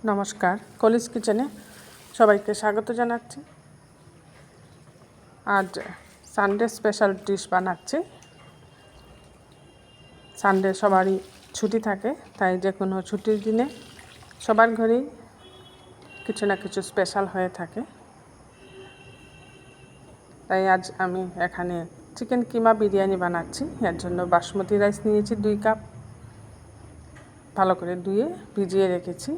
নমস্কার, কলিজ কিচেনে সবাইকে স্বাগত জানাচ্ছি। আজ সানডে স্পেশাল ডিশ বানাচ্ছি। সানডে সবারই ছুটি থাকে, তাই যে কোনো ছুটির দিনে সবার ঘরেই কিছু না কিছু স্পেশাল হয়ে থাকে। তাই আজ আমি এখানে চিকেন কিমা বিরিয়ানি বানাচ্ছি। এর জন্য বাসমতি রাইস নিয়েছি 2 কাপ, ভালো করে ধুয়ে ভিজিয়ে রেখেছি।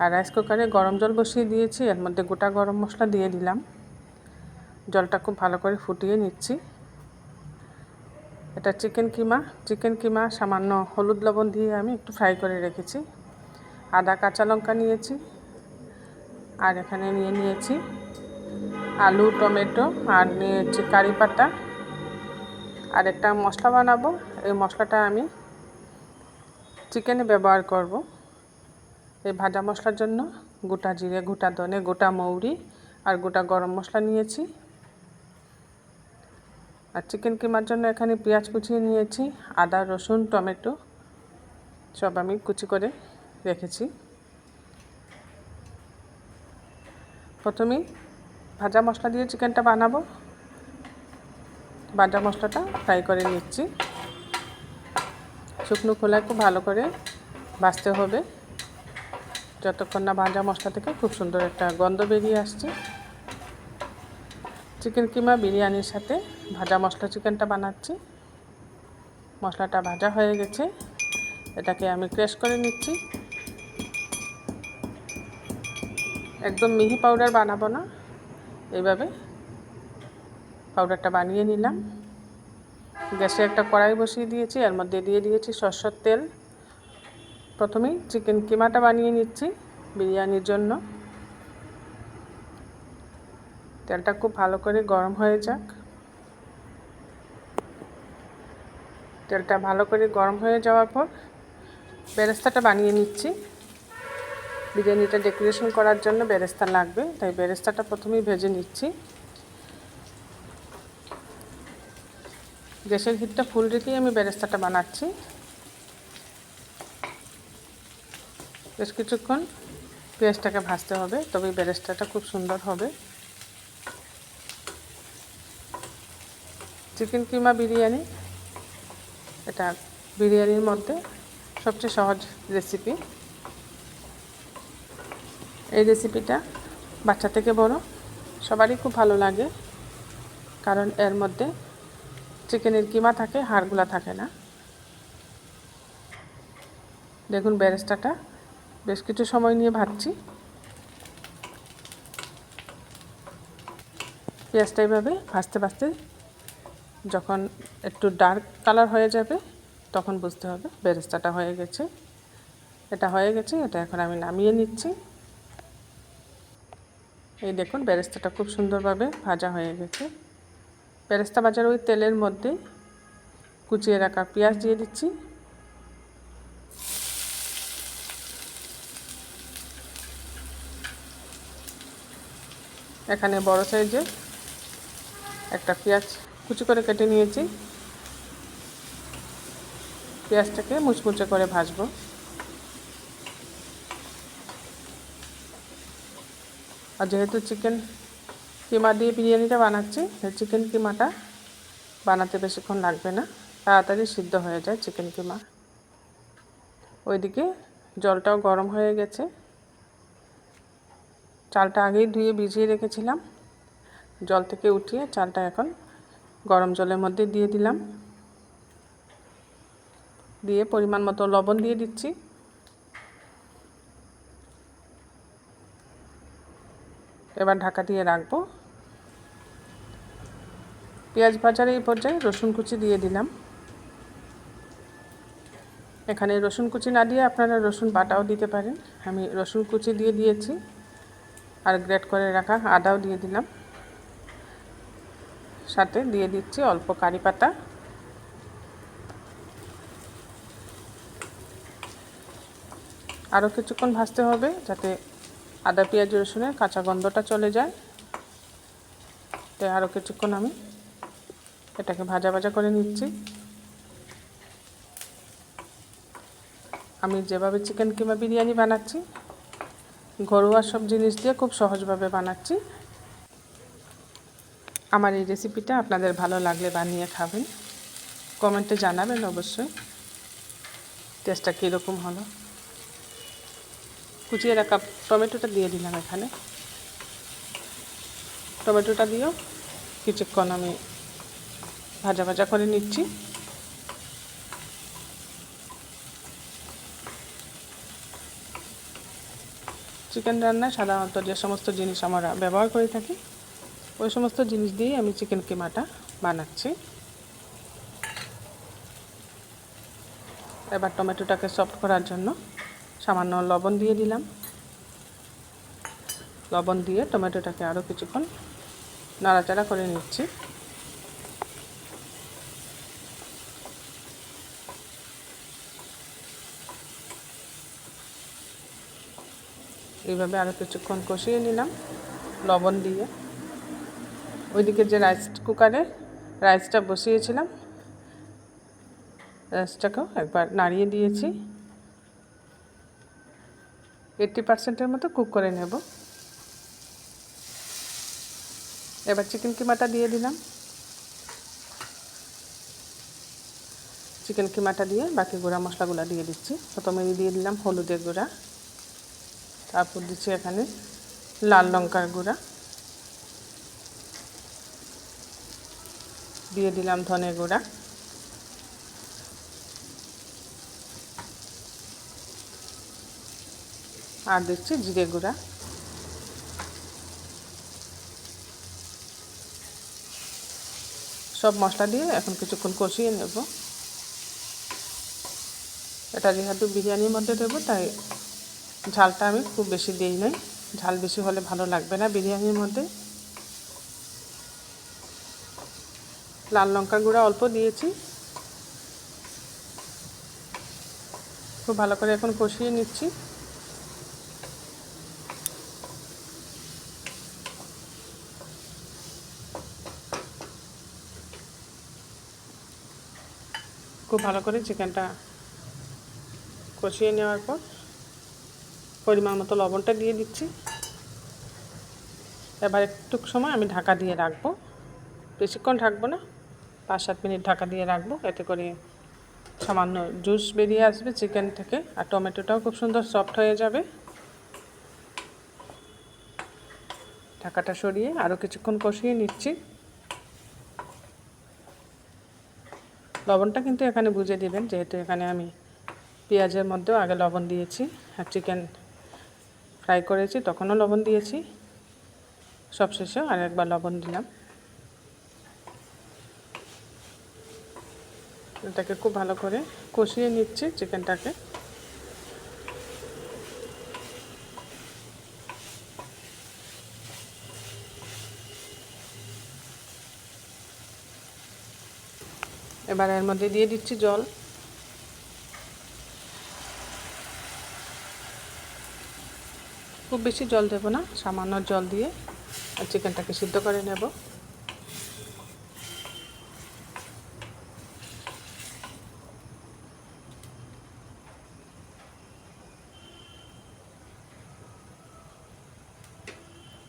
আর রাইস কুকারে গরম জল বসিয়ে দিয়েছি, এর মধ্যে গোটা গরম মশলা দিয়ে দিলাম। জলটা খুব ভালো করে ফুটিয়ে নিচ্ছি। এটা চিকেন কিমা সামান্য হলুদ লবণ দিয়ে আমি একটু ফ্রাই করে রেখেছি। আদা কাঁচা লঙ্কা নিয়েছি, আর এখানে নিয়েছি আলু টমেটো, আর নিয়েছি কারি পাতা। আর একটা মশলা বানাবো, এই মশলাটা আমি চিকেনে ব্যবহার করব। এই ভাজা মশলার জন্য গোটা জিরে, গোটা ধনে, গোটা মৌরি আর গোটা গরম মশলা নিয়েছি। আর চিকেন কিমার জন্য এখানে পেঁয়াজ কুচিয়ে নিয়েছি, আদা রসুন টমেটো সব আমি কুচি করে রেখেছি। প্রথমেই ভাজা মশলা দিয়ে চিকেনটা বানাবো। ভাজা মশলাটা ফ্রাই করে নিচ্ছি। শুকনো খোলায় খুব ভালো করে ভাজতে হবে, যতক্ষণ না ভাজা মশলা থেকে খুব সুন্দর একটা গন্ধ বেরিয়ে আসছে। চিকেন কিমা বিরিয়ানির সাথে ভাজা মশলা চিকেনটা বানাচ্ছি। মশলাটা ভাজা হয়ে গেছে, এটাকে আমি ক্রাশ করে নিচ্ছি। একদম মিহি পাউডার বানাবো না, এইভাবে পাউডারটা বানিয়ে নিলাম। গ্যাসে একটা কড়াই বসিয়ে দিয়েছি, এর মধ্যে দিয়ে দিয়েছি সরষের তেল। প্রথমেই চিকেন কিমাটা বানিয়ে নিচ্ছি বিরিয়ানির জন্য। তেলটা খুব ভালো করে গরম হয়ে যাক। তেলটা ভালো করে গরম হয়ে যাওয়ার পর বেরেস্তাটা বানিয়ে নিচ্ছি। বিরিয়ানিটা ডেকোরেশন করার জন্য বেরেস্তা লাগবে, তাই বেরেস্তাটা প্রথমেই ভেজে নিচ্ছি। গ্যাসের হিটটা ফুল রেখেই আমি বেরেস্তাটা বানাচ্ছি। বেশ কিছুক্ষণ পেঁয়াজটাকে ভাজতে হবে, তবে বেরেস্তাটা খুব সুন্দর হবে। চিকেন কিমা বিরিয়ানি, এটা বিরিয়ানির মধ্যে সবচেয়ে সহজ রেসিপি। এই রেসিপিটা বাচ্চা থেকে বড় সবারই খুব ভালো লাগে, কারণ এর মধ্যে চিকেনের কিমা থাকে, হাড়গুলা থাকে না। দেখুন বেরেস্তাটা বেশ কিছু সময় নিয়ে ভাজছি। পেঁয়াজটা এইভাবে ভাজতে ভাজতে যখন একটু ডার্ক কালার হয়ে যাবে, তখন বুঝতে হবে বেরেস্তাটা হয়ে গেছে। এটা হয়ে গেছে, এটা এখন আমি নামিয়ে নিচ্ছি। এই দেখুন বেরেস্তাটা খুব সুন্দরভাবে ভাজা হয়ে গেছে। বেরেস্তা ভাজার ওই তেলের মধ্যে কুচিয়ে রাখা পেঁয়াজ দিয়ে দিচ্ছি। এখানে বড় সাইজের একটা পেঁয়াজ কুচি করে কেটে নিয়েছি। পেঁয়াজটাকে মুচমুচে করে ভাজবো। আর যেহেতু চিকেন কিমা দিয়ে বিরিয়ানিটা বানাচ্ছি, চিকেন কিমাটা বানাতে বেশিক্ষণ লাগবে না, তাড়াতাড়ি সিদ্ধ হয়ে যায় চিকেন কিমা। ওইদিকে জলটাও গরম হয়ে গেছে। চালটা আগেই ধুয়ে ভিজিয়ে রেখেছিলাম, জল থেকে উঠিয়ে চালটা এখন গরম জলের মধ্যে দিয়ে দিলাম। দিয়ে পরিমাণ মতো লবণ দিয়ে দিচ্ছি। এবার ঢাকা দিয়ে রাখবো। পেঁয়াজ ভাজার এই পর্যায়ে রসুন কুচি দিয়ে দিলাম। এখানে রসুন কুচি না দিয়ে আপনারা রসুন বাটাও দিতে পারেন। আমি রসুন কুচি দিয়ে দিয়েছি, আর গ্রেট করে রাখা আদাও দিয়ে দিলাম। সাথে দিয়ে দিচ্ছি অল্প কারি পাতা। আরও কিছুক্ষণ ভাজতে হবে, যাতে আদা পেঁয়াজ রসুনের কাঁচা গন্ধটা চলে যায়। তাই আরও কিছুক্ষণ আমি এটাকে ভাজা ভাজা করে নিচ্ছি। আমি যেভাবে চিকেন কিমা বিরিয়ানি বানাচ্ছি ঘরোয়া সব জিনিস দিয়ে খুব সহজভাবে বানাচ্ছি। আমার এই রেসিপিটা আপনাদের ভালো লাগলে বানিয়ে খাবেন, কমেন্টে জানাবেন অবশ্যই টেস্টটা কীরকম হলো। কুচিয়ে রাখা টমেটোটা দিয়ে দিলাম এখানে। টমেটোটা দিয়েও কিছুক্ষণ আমি ভাজা ভাজা করে নিচ্ছি। চিকেন রান্নায় সাধারণত যে সমস্ত জিনিস আমরা ব্যবহার করে থাকি ওই সমস্ত জিনিস দিয়েই আমি চিকেন কিমাটা বানাচ্ছি। এবার টমেটোটাকে সফট করার জন্য সামান্য লবণ দিয়ে দিলাম। লবণ দিয়ে টমেটোটাকে আরও কিছুক্ষণ নাড়াচাড়া করে নিচ্ছি। এইভাবে আরও কিছুক্ষণ কষিয়ে নিলাম লবণ দিয়ে। ওইদিকে যে রাইস কুকারে রাইসটা বসিয়েছিলাম, রাইসটাকেও একবার নাড়িয়ে দিয়েছি। 80% মতো কুক করে নেব। এবার চিকেন কিমাটা দিয়ে দিলাম। চিকেন কিমাটা দিয়ে বাকি গুঁড়া মশলাগুলো দিয়ে দিচ্ছি। প্রথমে দিয়ে দিলাম হলুদের গুঁড়া, তারপর দিচ্ছি এখানে লাল লঙ্কার গুঁড়া, দিয়ে দিলাম ধনে গুঁড়া, আর দিচ্ছি জিরে গুঁড়া। সব মশলা দিয়ে এখন কিছুক্ষণ কষিয়ে নেব। এটা যেহেতু বিরিয়ানির মধ্যে দেবো তাই ঝালটা আমি খুব বেশি দিই নাই, ঝাল বেশি হলে ভালো লাগবে না বিরিয়ানির মধ্যে। লাল লঙ্কার গুঁড়া অল্প দিয়েছি। খুব ভালো করে এখন কষিয়ে নিচ্ছি। খুব ভালো করে চিকেনটা কষিয়ে নেওয়ার পর পরিমাণ মতো লবণটা দিয়ে দিচ্ছি। এবার একটু সময় আমি ঢাকা দিয়ে রাখবো, বেশিক্ষণ ঢাকবো না, 5-7 মিনিট ঢাকা দিয়ে রাখবো। এতে করে সামান্য জুস বেরিয়ে আসবে চিকেন থেকে, আর টমেটোটাও খুব সুন্দর সফট হয়ে যাবে। ঢাকাটা সরিয়ে আরও কিছুক্ষণ কষিয়ে নিচ্ছি। লবণটা কিন্তু এখানে বুঝে দিবেন, যেহেতু এখানে আমি পেঁয়াজের মধ্যেও আগে লবণ দিয়েছি, আর চিকেন ফ্রাই করেছি তখনও লবণ দিয়েছি, সবশেষেও আর একবার লবণ দিলাম। এটাকে খুব ভালো করে কষিয়ে নিচ্ছি চিকেনটাকে। এবার এর মধ্যে দিয়ে দিচ্ছি জল। খুব বেশি জল দেব না, সামান্য জল দিয়ে আর চিকেনটাকে সিদ্ধ করে নেব।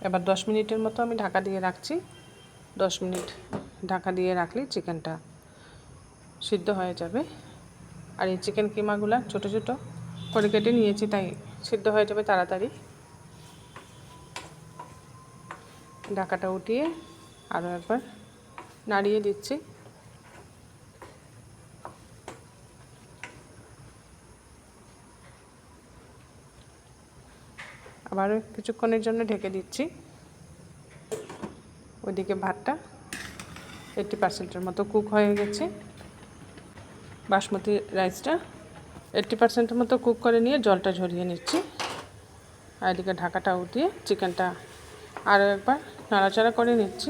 এবার 10 মিনিটের মতো আমি ঢাকা দিয়ে রাখছি। 10 মিনিট ঢাকা দিয়ে রাখলে চিকেনটা সিদ্ধ হয়ে যাবে। আর এই চিকেন কিমাগুলো ছোটো ছোটো করে কেটে নিয়েছি, তাই সিদ্ধ হয়ে যাবে তাড়াতাড়ি। ঢাকাটা উঠিয়ে আরও একবার নাড়িয়ে দিচ্ছি। আবারও কিছুক্ষণের জন্য ঢেকে দিচ্ছি। ওইদিকে ভাতটা 80%-এর মতো কুক হয়ে গেছে। বাসমতি রাইসটা 80%-এর মতো কুক করে নিয়ে জলটা ঝরিয়ে নিচ্ছি। আর এদিকে ঢাকাটা উঠিয়ে চিকেনটা আরও একবার নাড়াচাড়া করে নিচ্ছি।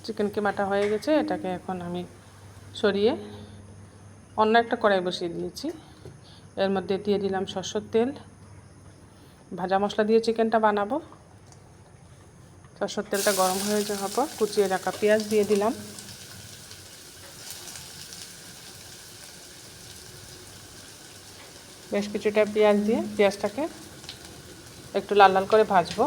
চিকেন কিমাটা হয়ে গেছে, এটাকে এখন আমি সরিয়ে অন্য একটা কড়াই বসিয়ে দিয়েছি। এর মধ্যে দিয়ে দিলাম সরষের তেল। ভাজা মশলা দিয়ে চিকেনটা বানাবো। সরষের তেলটা গরম হয়ে যাওয়ার পর কুচিয়ে রাখা পেঁয়াজ দিয়ে দিলাম। বেশ কিছুটা পেঁয়াজ দিয়ে পেঁয়াজটাকে একটু লাল লাল করে ভাজবো।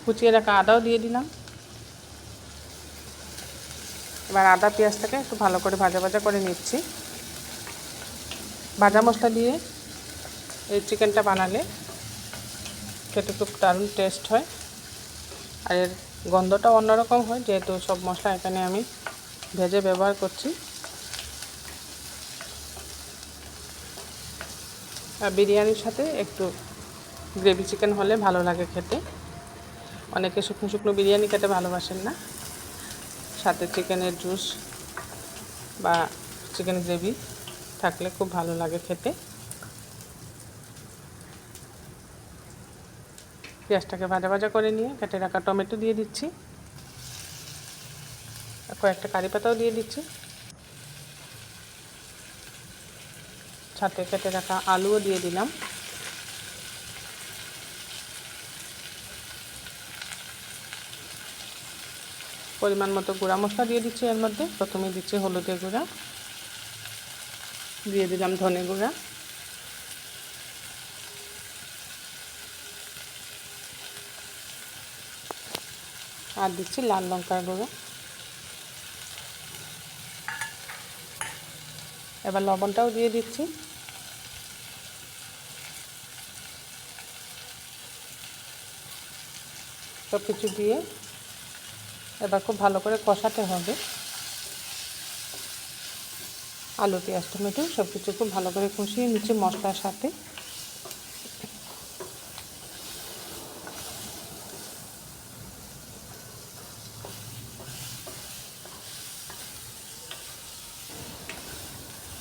কুচিয়ে রাখা আদাও দিয়ে দিলাম। এবার আদা পেঁয়াজটাকে একটু ভালো করে ভাজা ভাজা করে নিচ্ছি। ভাজা মশলা দিয়ে এই চিকেনটা বানালে খেতে খুব দারুণ টেস্ট হয়, আর এর গন্ধটাও অন্যরকম হয়, যেহেতু সব মশলা এখানে আমি ভেজে ব্যবহার করছি। আর বিরিয়ানির সাথে একটু গ্রেভি চিকেন হলে ভালো লাগে খেতে। অনেকে শুকনো শুকনো বিরিয়ানি খেতে ভালোবাসেন না, সাথে চিকেনের জুস বা চিকেন গ্রেভি থাকলে খুব ভালো লাগে খেতে। পেঁয়াজটাকে ভাজা ভাজা করে নিয়ে কেটে রাখা টমেটো দিয়ে দিচ্ছি, কয়েকটা কারি পাতাও দিয়ে দিচ্ছি, সাথে কেটে রাখা আলুও দিয়ে দিলাম। পরিমাণ মতো গুঁড়া মশলা দিয়ে দিচ্ছি এর মধ্যে। প্রথমে দিচ্ছি হলুদের গুঁড়া, দিয়ে দিলাম ধনে গুঁড়া, আর দিচ্ছি লাল লঙ্কার গুঁড়ো। এবার লবণটাও দিয়ে দিচ্ছি। সব কিছু দিয়ে এবার খুব ভালো করে কষাতে হবে। আলু পেঁয়াজ টমেটো সব কিছু খুব ভালো করে কষিয়ে নিচ্ছি মশলার সাথে।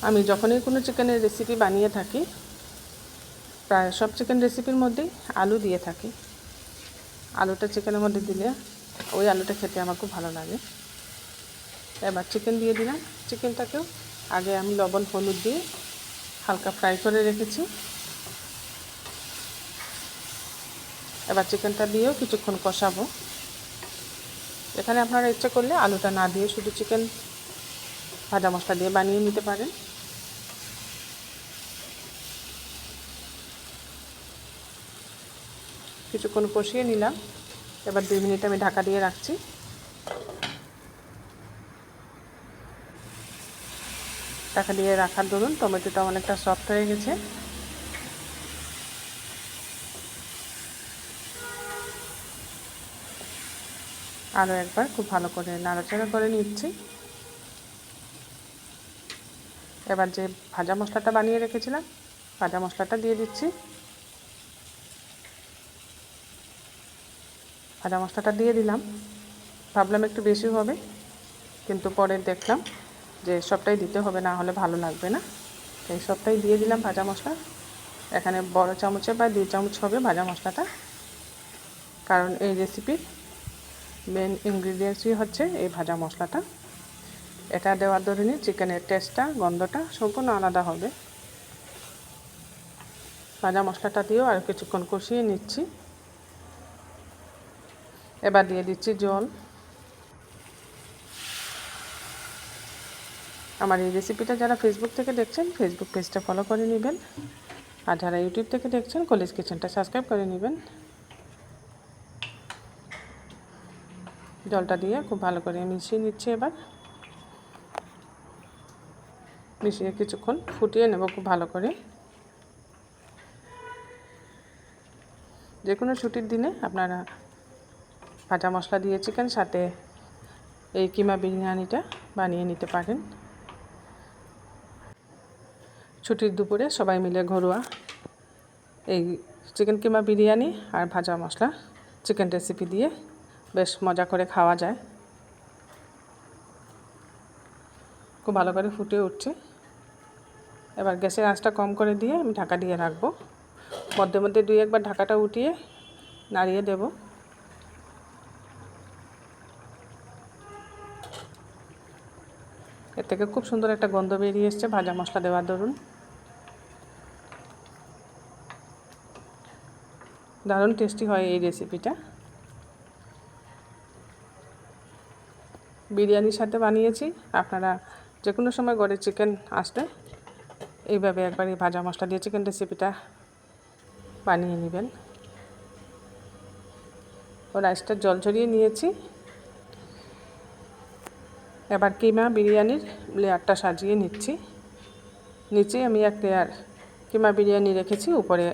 আমি যখনই কোনো চিকেনের রেসিপি বানিয়ে থাকি, প্রায় সব চিকেন রেসিপির মধ্যেই আলু দিয়ে থাকি। আলুটা চিকেনের মধ্যে দিলে ওই আলুটা খেতে আমার খুব ভালো লাগে। এবার চিকেন দিয়ে দিলাম। চিকেনটাকেও আগে আমি লবণ হলুদ দিয়ে হালকা ফ্রাই করে রেখেছি। এবার চিকেনটা দিয়েও কিছুক্ষণ কষাবো। এখানে আপনারা ইচ্ছে করলে আলুটা না দিয়ে শুধু চিকেন ভাজা মশলা দিয়ে বানিয়ে নিতে পারেন। কিছুক্ষণ কষিয়ে নিলাম। এবার 2 মিনিট আমি ঢাকা দিয়ে রাখছি। ঢাকা দিয়ে রাখার দরুন টমেটোটা অনেকটা সফট হয়ে গেছে। আরও একবার খুব ভালো করে নাড়াচাড়া করে নিচ্ছি। এবার যে ভাজা মশলাটা বানিয়ে রেখেছিলাম, ভাজা মশলাটা দিয়ে দিচ্ছি। ভাজা মশলাটা দিয়ে দিলাম। ভাবলাম একটু বেশি হবে, কিন্তু পরে দেখলাম যে সবটাই দিতে হবে, না হলে ভালো লাগবে না। এই সবটাই দিয়ে দিলাম ভাজা মশলা। এখানে বড় চামচে বা 2 চামচ হবে ভাজা মশলাটা, কারণ এই রেসিপির মেন ইনগ্রিডিয়েন্টসই হচ্ছে এই ভাজা মশলাটা। এটা দেওয়ার দরুনই চিকেনের টেস্টটা, গন্ধটা সম্পূর্ণ আলাদা হবে। ভাজা মশলাটা দিয়েও আর কিছুক্ষণ কষিয়ে নিচ্ছি। এবার দিয়ে দিচ্ছি জল। আমার এই রেসিপিটা যারা ফেসবুক থেকে দেখছেন, ফেসবুক পেজটা ফলো করে নেবেন, আর যারা ইউটিউব থেকে দেখছেন, কলিজ কিচেনটা সাবস্ক্রাইব করে নেবেন। জলটা দিয়ে খুব ভালো করে মিশিয়ে নিচ্ছি। এবার মিশিয়ে কিছুক্ষণ ফুটিয়ে নেব খুব ভালো করে। যে কোনো ছুটির দিনে আপনারা ভাজা মশলা দিয়ে চিকেন সাথে এই কিমা বিরিয়ানিটা বানিয়ে নিতে পারেন। ছুটির দুপুরে সবাই মিলে ঘরোয়া এই চিকেন কিমা বিরিয়ানি আর ভাজা মশলা চিকেন রেসিপি দিয়ে বেশ মজা করে খাওয়া যায়। খুব ভালো করে ফুটে উঠছে। এবার গ্যাসের আঁচটা কম করে দিয়ে আমি ঢাকা দিয়ে রাখবো। মধ্যে মধ্যে 2-1 বার ঢাকাটা উঠিয়ে নাড়িয়ে দেব। এর থেকে খুব সুন্দর একটা গন্ধ বেরিয়ে এসছে ভাজা মশলা দেওয়ার দরুন। দারুণ টেস্টি হয় এই রেসিপিটা। বিরিয়ানির সাথে বানিয়েছি। আপনারা যে কোনো সময় ঘরে চিকেন আসলে এইভাবে একবারই ভাজা মশলা দিয়ে চিকেন রেসিপিটা বানিয়ে নেবেন। ও রাইসটা জল ঝরিয়ে নিয়েছি। এবার কিমা বিরিয়ানির লেয়ারটা সাজিয়ে নিচ্ছি। নিচে আমি এক লেয়ার কিমা বিরিয়ানি রেখেছি, উপরে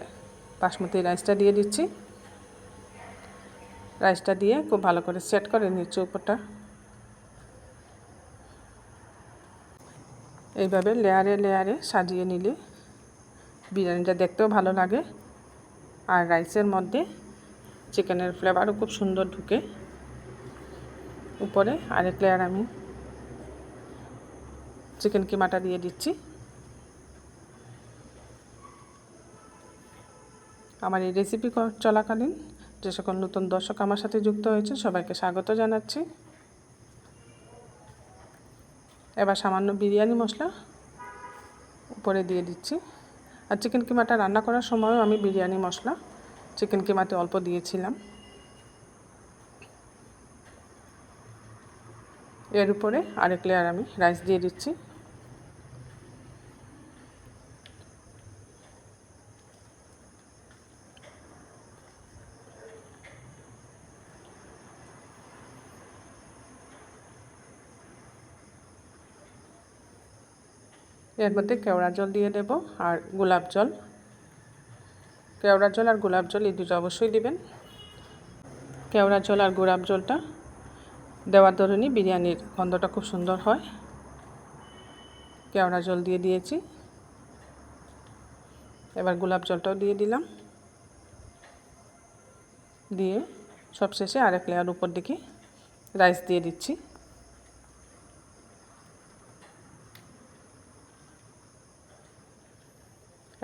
বাসমতি রাইসটা দিয়ে দিচ্ছি। রাইসটা দিয়ে খুব ভালো করে সেট করে নিচ্ছি উপরটা। এইভাবে লেয়ারে লেয়ারে সাজিয়ে নিলে বিরিয়ানিটা দেখতেও ভালো লাগে, আর রাইসের মধ্যে চিকেনের ফ্লেভারও খুব সুন্দর ঢুকে। উপরে আরেক লেয়ার আমি চিকেন কিমাটা দিয়ে দিচ্ছি। আমার এই রেসিপি চলাকালীন যে সকল নতুন দর্শক আমার সাথে যুক্ত হয়েছে সবাইকে স্বাগত জানাচ্ছি। এবার সামান্য বিরিয়ানি মশলা উপরে দিয়ে দিচ্ছি। আর চিকেন কিমাটা রান্না করার সময়ও আমি বিরিয়ানি মশলা চিকেন কিমাতে অল্প দিয়েছিলাম। এর উপরে আরেক লেয়ার আমি রাইস দিয়ে দিচ্ছি। এর মধ্যে কেওড়া জল দিয়ে দেব আর গোলাপ জল। কেওড়া জল আর গোলাপ জল এই দুটো অবশ্যই দিবেন। কেওড়া জল আর গোলাপ জলটা দেওয়ার দরুনই বিরিয়ানির গন্ধটা খুব সুন্দর হয়। কেওড়া জল দিয়ে দিয়েছি, এবার গোলাপ জলটাও দিয়ে দিলাম। দিয়ে সবশেষে আরেক লেয়ার উপর দিকে রাইস দিয়ে দিচ্ছি।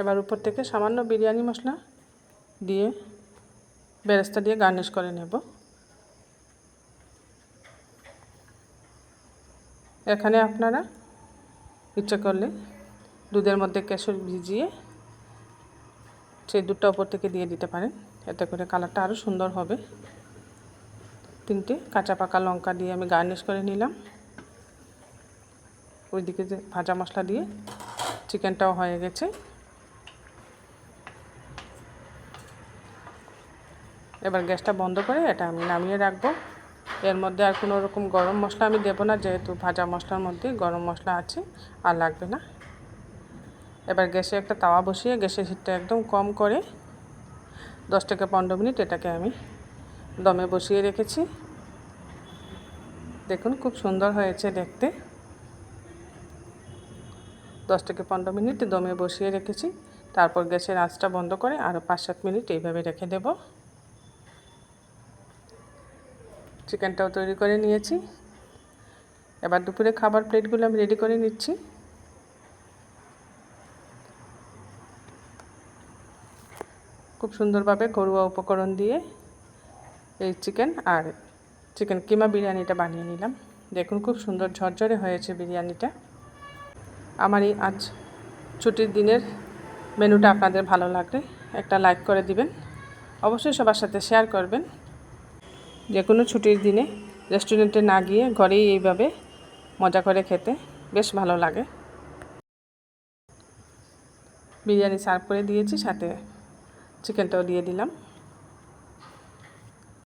এবার উপর থেকে সামান্য বিরিয়ানি মশলা দিয়ে বেরেস্তা দিয়ে গার্নিশ করে নেব। এখানে আপনারা ইচ্ছে করলে দুধের মধ্যে কেশর ভিজিয়ে সেই দুধটা উপর থেকে দিয়ে দিতে পারেন, এতে করে কালারটা আরও সুন্দর হবে। 3টে কাঁচা পাকা লঙ্কা দিয়ে আমি গার্নিশ করে নিলাম। ওইদিকে যে ভাজা মশলা দিয়ে চিকেনটাও হয়ে গেছে। এবার গ্যাসটা বন্ধ করে এটা আমি নামিয়ে রাখবো। এর মধ্যে আর কোনো রকম গরম মশলা আমি দেবো না, যেহেতু ভাজা মশলার মধ্যে গরম মশলা আছে, আর লাগবে না। এবার গ্যাসে একটা তাওয়া বসিয়ে গ্যাসের হিটটা একদম কম করে 10 থেকে 15 মিনিট এটাকে আমি দমে বসিয়ে রেখেছি। দেখুন খুব সুন্দর হয়েছে দেখতে। 10 থেকে 15 মিনিট দমে বসিয়ে রেখেছি। তারপর গ্যাসের আঁচটা বন্ধ করে আরও 5-7 মিনিট এইভাবে রেখে দেব। চিকেনটাও তৈরি করে নিয়েছি। এবার দুপুরে খাবার প্লেটগুলো আমি রেডি করে নিচ্ছি। খুব সুন্দরভাবে ঘরোয়া উপকরণ দিয়ে এই চিকেন আর চিকেন কিমা বিরিয়ানিটা বানিয়ে নিলাম। দেখুন খুব সুন্দর ঝরঝরে হয়েছে বিরিয়ানিটা। আমার এই আজ ছুটির দিনের মেনুটা আপনাদের ভালো লাগলে একটা লাইক করে দিবেন, অবশ্যই সবার সাথে শেয়ার করবেন। যে কোনো ছুটির দিনে রেস্টুরেন্টে না গিয়ে ঘরেই এইভাবে মজা করে খেতে বেশ ভালো লাগে। বিরিয়ানি সার্ভ করে দিয়েছি, সাথে চিকেনটাও দিয়ে দিলাম।